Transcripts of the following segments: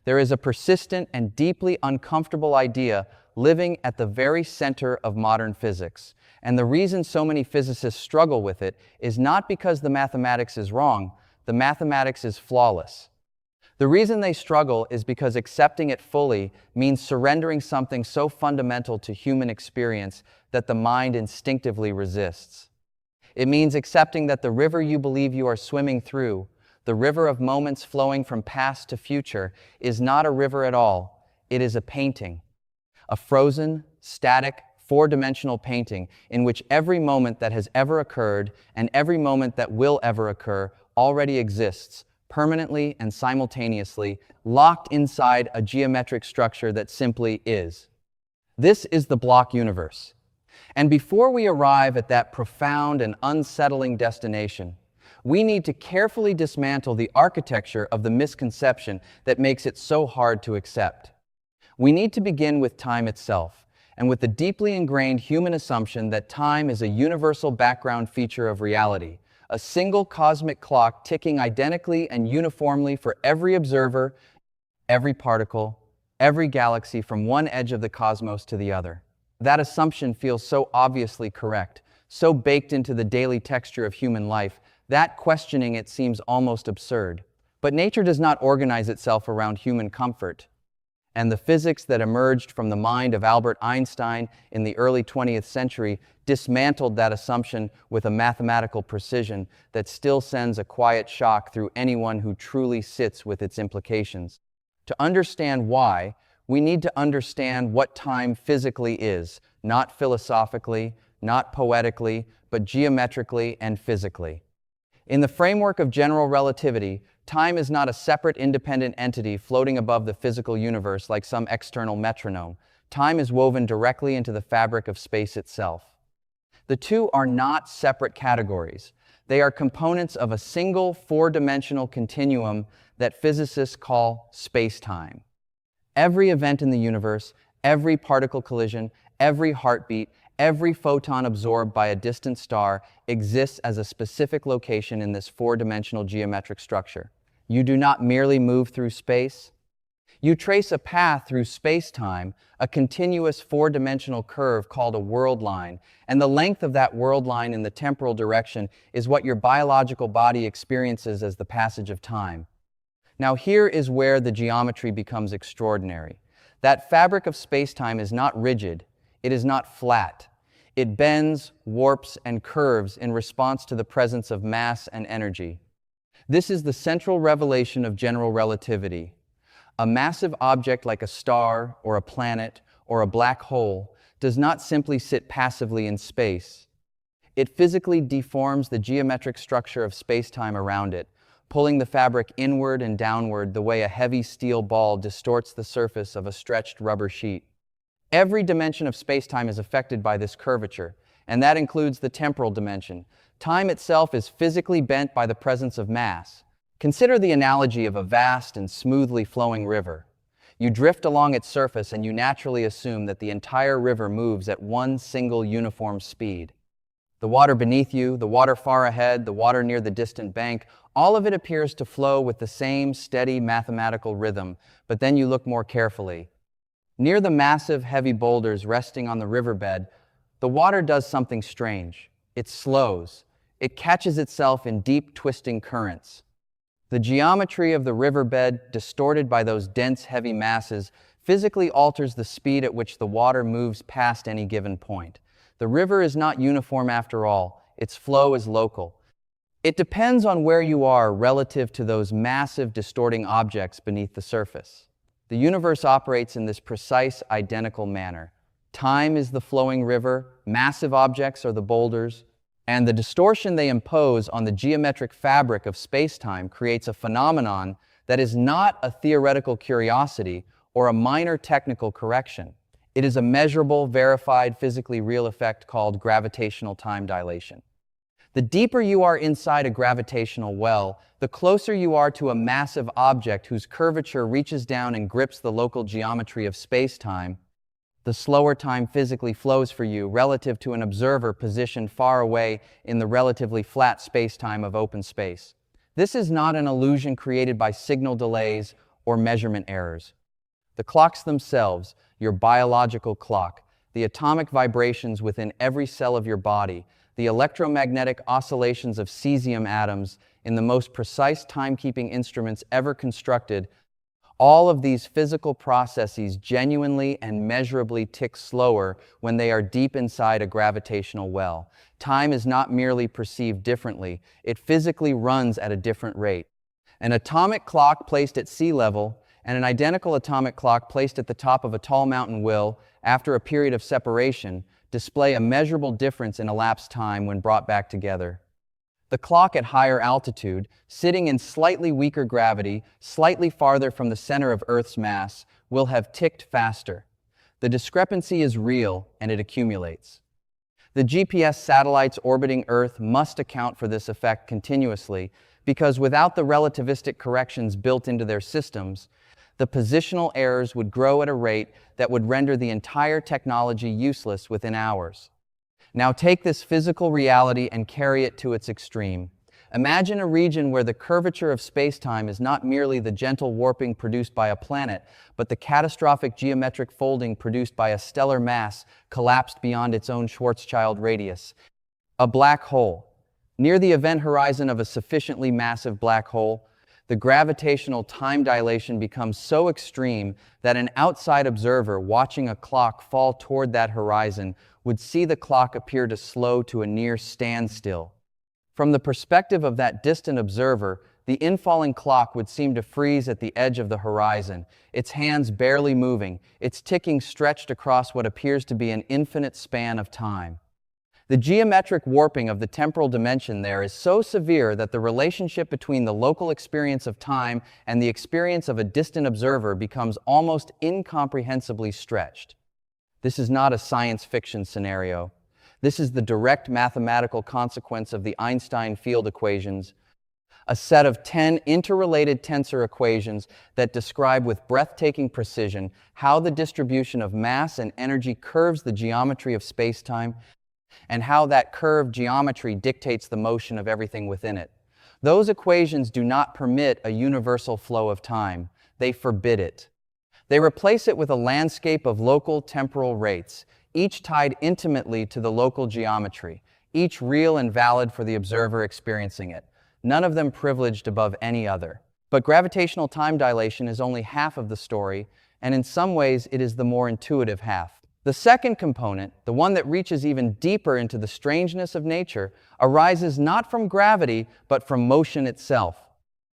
There is a persistent and deeply uncomfortable idea living at the very center of modern physics. And the reason so many physicists struggle with it is not because the mathematics is wrong, the mathematics is flawless. The reason they struggle is because accepting it fully means surrendering something so fundamental to human experience that the mind instinctively resists. It means accepting that the river you believe you are swimming through, the river of moments flowing from past to future, is not a river at all. It is a painting. A frozen, static, four-dimensional painting in which every moment that has ever occurred and every moment that will ever occur already exists, permanently and simultaneously, locked inside a geometric structure that simply is. This is the block universe. And before we arrive at that profound and unsettling destination, we need to carefully dismantle the architecture of the misconception that makes it so hard to accept. We need to begin with time itself, and with the deeply ingrained human assumption that time is a universal background feature of reality, a single cosmic clock ticking identically and uniformly for every observer, every particle, every galaxy from one edge of the cosmos to the other. That assumption feels so obviously correct, so baked into the daily texture of human life, that questioning it seems almost absurd. But nature does not organize itself around human comfort. And the physics that emerged from the mind of Albert Einstein in the early 20th century dismantled that assumption with a mathematical precision that still sends a quiet shock through anyone who truly sits with its implications. To understand why, we need to understand what time physically is, not philosophically, not poetically, but geometrically and physically. In the framework of general relativity, time is not a separate independent entity floating above the physical universe like some external metronome. Time is woven directly into the fabric of space itself. The two are not separate categories. They are components of a single four-dimensional continuum that physicists call spacetime. Every event in the universe, every particle collision, every heartbeat, every photon absorbed by a distant star exists as a specific location in this four-dimensional geometric structure. You do not merely move through space. You trace a path through space-time, a continuous four-dimensional curve called a world line, and the length of that world line in the temporal direction is what your biological body experiences as the passage of time. Now here is where the geometry becomes extraordinary. That fabric of space-time is not rigid, it is not flat. It bends, warps, and curves in response to the presence of mass and energy. This is the central revelation of general relativity. A massive object like a star or a planet or a black hole does not simply sit passively in space. It physically deforms the geometric structure of space-time around it, pulling the fabric inward and downward the way a heavy steel ball distorts the surface of a stretched rubber sheet. Every dimension of space-time is affected by this curvature, and that includes the temporal dimension. Time itself is physically bent by the presence of mass. Consider the analogy of a vast and smoothly flowing river. You drift along its surface and you naturally assume that the entire river moves at one single uniform speed. The water beneath you, the water far ahead, the water near the distant bank, all of it appears to flow with the same steady mathematical rhythm, but then you look more carefully. Near the massive, heavy boulders resting on the riverbed, the water does something strange. It slows. It catches itself in deep, twisting currents. The geometry of the riverbed, distorted by those dense, heavy masses, physically alters the speed at which the water moves past any given point. The river is not uniform after all. Its flow is local. It depends on where you are relative to those massive, distorting objects beneath the surface. The universe operates in this precise, identical manner. Time is the flowing river, massive objects are the boulders, and the distortion they impose on the geometric fabric of space-time creates a phenomenon that is not a theoretical curiosity or a minor technical correction. It is a measurable, verified, physically real effect called gravitational time dilation. The deeper you are inside a gravitational well, the closer you are to a massive object whose curvature reaches down and grips the local geometry of space-time, the slower time physically flows for you relative to an observer positioned far away in the relatively flat space-time of open space. This is not an illusion created by signal delays or measurement errors. The clocks themselves, your biological clock, the atomic vibrations within every cell of your body, the electromagnetic oscillations of cesium atoms in the most precise timekeeping instruments ever constructed, all of these physical processes genuinely and measurably tick slower when they are deep inside a gravitational well. Time is not merely perceived differently, it physically runs at a different rate. An atomic clock placed at sea level and an identical atomic clock placed at the top of a tall mountain will, after a period of separation, display a measurable difference in elapsed time when brought back together. The clock at higher altitude, sitting in slightly weaker gravity, slightly farther from the center of Earth's mass, will have ticked faster. The discrepancy is real, and it accumulates. The GPS satellites orbiting Earth must account for this effect continuously, because without the relativistic corrections built into their systems, the positional errors would grow at a rate that would render the entire technology useless within hours. Now take this physical reality and carry it to its extreme. Imagine a region where the curvature of spacetime is not merely the gentle warping produced by a planet, but the catastrophic geometric folding produced by a stellar mass collapsed beyond its own Schwarzschild radius. A black hole. Near the event horizon of a sufficiently massive black hole, the gravitational time dilation becomes so extreme that an outside observer watching a clock fall toward that horizon would see the clock appear to slow to a near standstill. From the perspective of that distant observer, the infalling clock would seem to freeze at the edge of the horizon, its hands barely moving, its ticking stretched across what appears to be an infinite span of time. The geometric warping of the temporal dimension there is so severe that the relationship between the local experience of time and the experience of a distant observer becomes almost incomprehensibly stretched. This is not a science fiction scenario. This is the direct mathematical consequence of the Einstein field equations, a set of 10 interrelated tensor equations that describe with breathtaking precision how the distribution of mass and energy curves the geometry of spacetime, and how that curved geometry dictates the motion of everything within it. Those equations do not permit a universal flow of time. They forbid it. They replace it with a landscape of local temporal rates, each tied intimately to the local geometry, each real and valid for the observer experiencing it, none of them privileged above any other. But gravitational time dilation is only half of the story, and in some ways it is the more intuitive half. The second component, the one that reaches even deeper into the strangeness of nature, arises not from gravity, but from motion itself.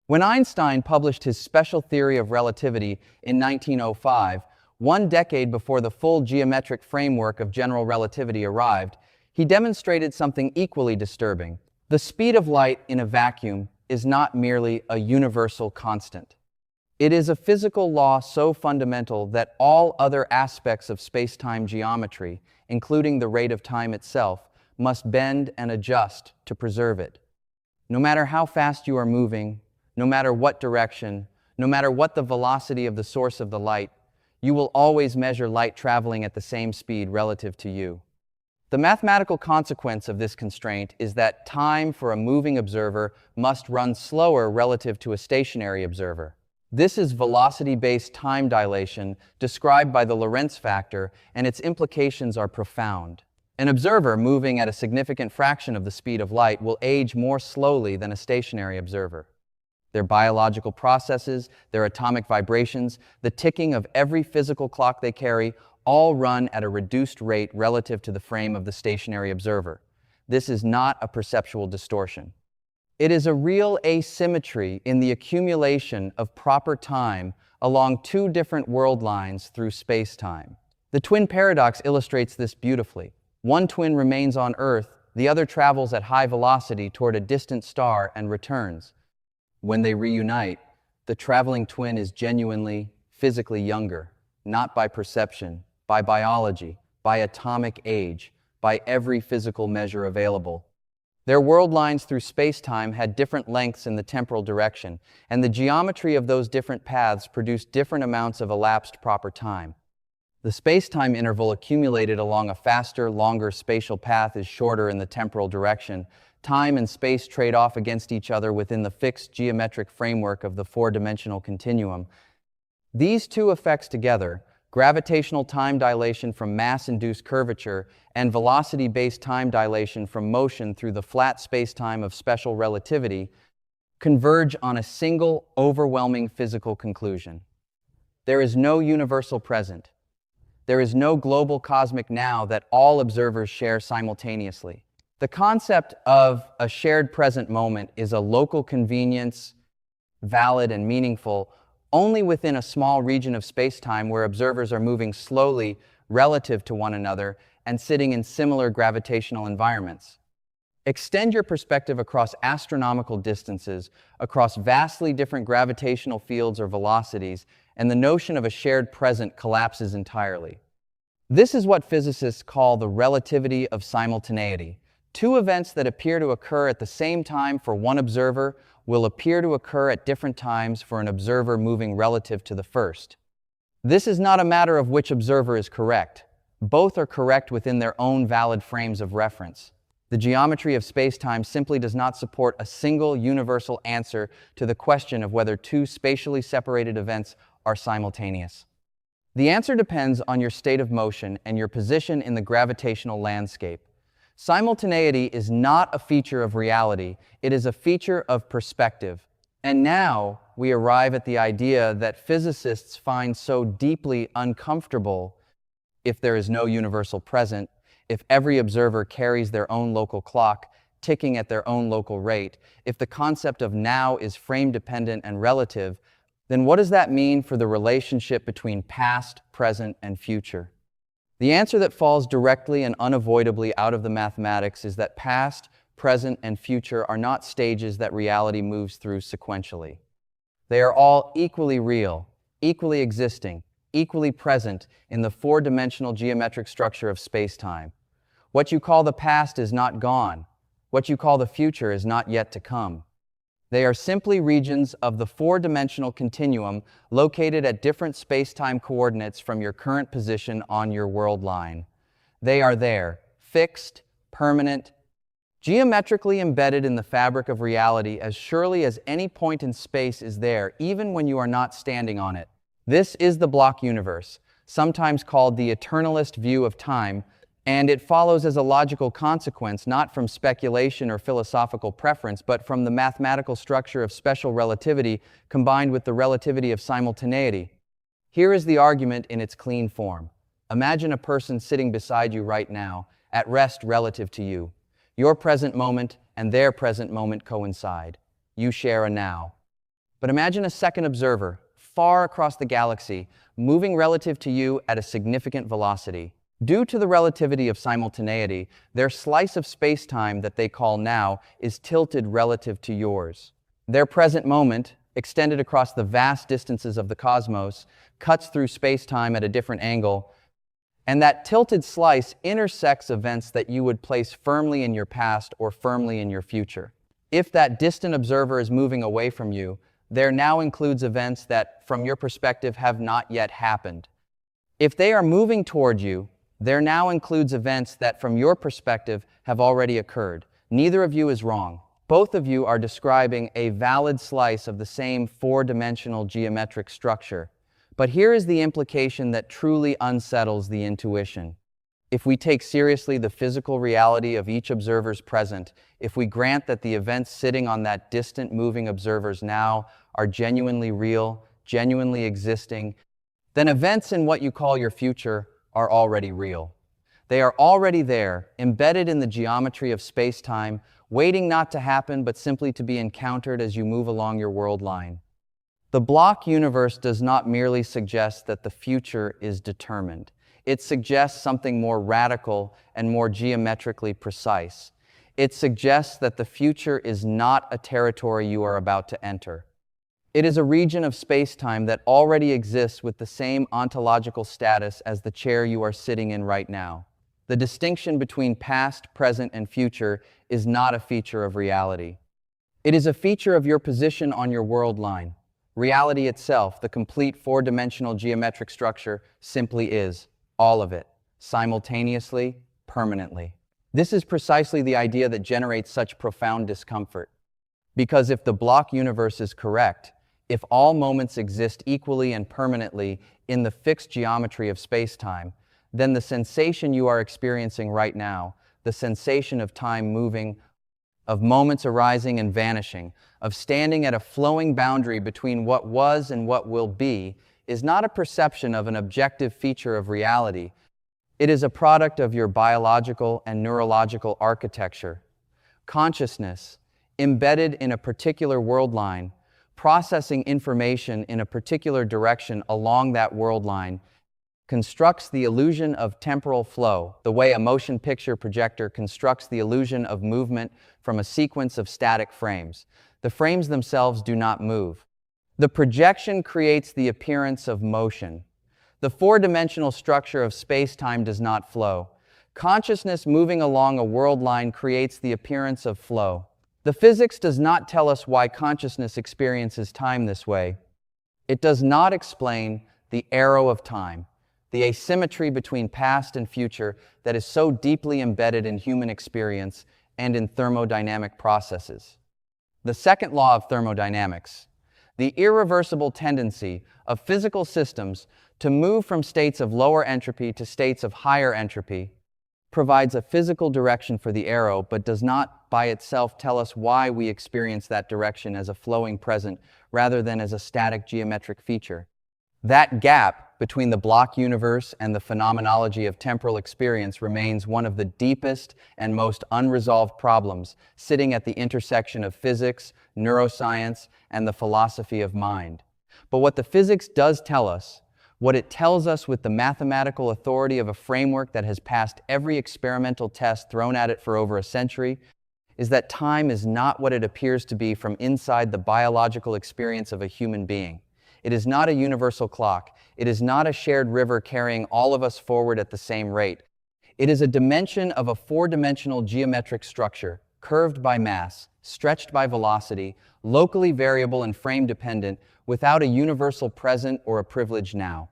When Einstein published his special theory of relativity in 1905, 1 decade before the full geometric framework of general relativity arrived, he demonstrated something equally disturbing. The speed of light in a vacuum is not merely a universal constant. It is a physical law so fundamental that all other aspects of space-time geometry, including the rate of time itself, must bend and adjust to preserve it. No matter how fast you are moving, no matter what direction, no matter what the velocity of the source of the light, you will always measure light traveling at the same speed relative to you. The mathematical consequence of this constraint is that time for a moving observer must run slower relative to a stationary observer. This is velocity-based time dilation described by the Lorentz factor, and its implications are profound. An observer moving at a significant fraction of the speed of light will age more slowly than a stationary observer. Their biological processes, their atomic vibrations, the ticking of every physical clock they carry, all run at a reduced rate relative to the frame of the stationary observer. This is not a perceptual distortion. It is a real asymmetry in the accumulation of proper time along two different world lines through space-time. The twin paradox illustrates this beautifully. One twin remains on Earth, the other travels at high velocity toward a distant star and returns. When they reunite, the traveling twin is genuinely, physically younger, not by perception, by biology, by atomic age, by every physical measure available. Their world lines through space-time had different lengths in the temporal direction, and the geometry of those different paths produced different amounts of elapsed proper time. The space-time interval accumulated along a faster, longer spatial path is shorter in the temporal direction. Time and space trade off against each other within the fixed geometric framework of the four-dimensional continuum. These two effects together, gravitational time dilation from mass-induced curvature and velocity-based time dilation from motion through the flat spacetime of special relativity, converge on a single, overwhelming physical conclusion. There is no universal present. There is no global cosmic now that all observers share simultaneously. The concept of a shared present moment is a local convenience, valid and meaningful, only within a small region of space-time where observers are moving slowly relative to one another and sitting in similar gravitational environments. Extend your perspective across astronomical distances, across vastly different gravitational fields or velocities, and the notion of a shared present collapses entirely. This is what physicists call the relativity of simultaneity. Two events that appear to occur at the same time for one observer will appear to occur at different times for an observer moving relative to the first. This is not a matter of which observer is correct. Both are correct within their own valid frames of reference. The geometry of space-time simply does not support a single universal answer to the question of whether two spatially separated events are simultaneous. The answer depends on your state of motion and your position in the gravitational landscape. Simultaneity is not a feature of reality, it is a feature of perspective. And now we arrive at the idea that physicists find so deeply uncomfortable if there is no universal present, if every observer carries their own local clock, ticking at their own local rate, if the concept of now is frame-dependent and relative, then what does that mean for the relationship between past, present, and future? The answer that falls directly and unavoidably out of the mathematics is that past, present, and future are not stages that reality moves through sequentially. They are all equally real, equally existing, equally present in the four-dimensional geometric structure of space-time. What you call the past is not gone. What you call the future is not yet to come. They are simply regions of the four-dimensional continuum located at different space-time coordinates from your current position on your world line. They are there, fixed, permanent, geometrically embedded in the fabric of reality as surely as any point in space is there, even when you are not standing on it. This is the block universe, sometimes called the eternalist view of time, and it follows as a logical consequence not from speculation or philosophical preference, but from the mathematical structure of special relativity combined with the relativity of simultaneity. Here is the argument in its clean form. Imagine a person sitting beside you right now, at rest relative to you. Your present moment and their present moment coincide. You share a now. But imagine a second observer, far across the galaxy, moving relative to you at a significant velocity. Due to the relativity of simultaneity, their slice of space-time that they call now is tilted relative to yours. Their present moment, extended across the vast distances of the cosmos, cuts through space-time at a different angle, and that tilted slice intersects events that you would place firmly in your past or firmly in your future. If that distant observer is moving away from you, there now includes events that, from your perspective, have not yet happened. If they are moving toward you, there now includes events that, from your perspective, have already occurred. Neither of you is wrong. Both of you are describing a valid slice of the same four-dimensional geometric structure. But here is the implication that truly unsettles the intuition. If we take seriously the physical reality of each observer's present, if we grant that the events sitting on that distant moving observer's now are genuinely real, genuinely existing, then events in what you call your future are already real. They are already there, embedded in the geometry of space-time, waiting not to happen but simply to be encountered as you move along your world line. The block universe does not merely suggest that the future is determined. It suggests something more radical and more geometrically precise. It suggests that the future is not a territory you are about to enter. It is a region of space-time that already exists with the same ontological status as the chair you are sitting in right now. The distinction between past, present, and future is not a feature of reality. It is a feature of your position on your world line. Reality itself, the complete four-dimensional geometric structure, simply is, all of it, simultaneously, permanently. This is precisely the idea that generates such profound discomfort. Because if the block universe is correct, If all moments exist equally and permanently in the fixed geometry of space-time, then the sensation you are experiencing right now, the sensation of time moving, of moments arising and vanishing, of standing at a flowing boundary between what was and what will be, is not a perception of an objective feature of reality. It is a product of your biological and neurological architecture. Consciousness, embedded in a particular world line, processing information in a particular direction along that world line, constructs the illusion of temporal flow, the way a motion picture projector constructs the illusion of movement from a sequence of static frames. The frames themselves do not move. The projection creates the appearance of motion. The four-dimensional structure of space-time does not flow. Consciousness moving along a world line creates the appearance of flow. The physics does not tell us why consciousness experiences time this way. It does not explain the arrow of time, the asymmetry between past and future that is so deeply embedded in human experience and in thermodynamic processes. The second law of thermodynamics, the irreversible tendency of physical systems to move from states of lower entropy to states of higher entropy, provides a physical direction for the arrow, but does not by itself tell us why we experience that direction as a flowing present rather than as a static geometric feature. That gap between the block universe and the phenomenology of temporal experience remains one of the deepest and most unresolved problems sitting at the intersection of physics, neuroscience, and the philosophy of mind. But what the physics does tell us, what it tells us with the mathematical authority of a framework that has passed every experimental test thrown at it for over a century, is that time is not what it appears to be from inside the biological experience of a human being. It is not a universal clock. It is not a shared river carrying all of us forward at the same rate. It is a dimension of a four-dimensional geometric structure, curved by mass, stretched by velocity, locally variable and frame-dependent, without a universal present or a privileged now.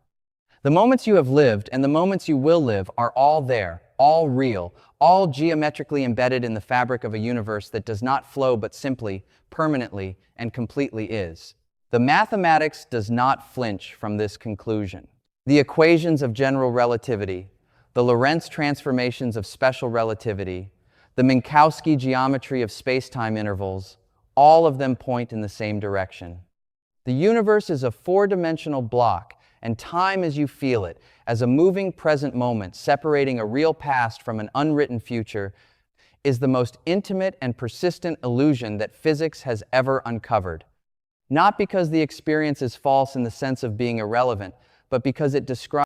The moments you have lived and the moments you will live are all there, all real, all geometrically embedded in the fabric of a universe that does not flow but simply, permanently, and completely is. The mathematics does not flinch from this conclusion. The equations of general relativity, the Lorentz transformations of special relativity, the Minkowski geometry of space-time intervals, all of them point in the same direction. The universe is a four-dimensional block, and time as you feel it, as a moving present moment separating a real past from an unwritten future, is the most intimate and persistent illusion that physics has ever uncovered. Not because the experience is false in the sense of being irrelevant, but because it describes